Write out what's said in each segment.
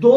2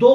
2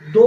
2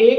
1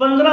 15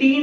3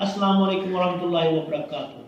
अस्सलाम वालेकुम वरहमतुल्लाहि वबरकातुहू।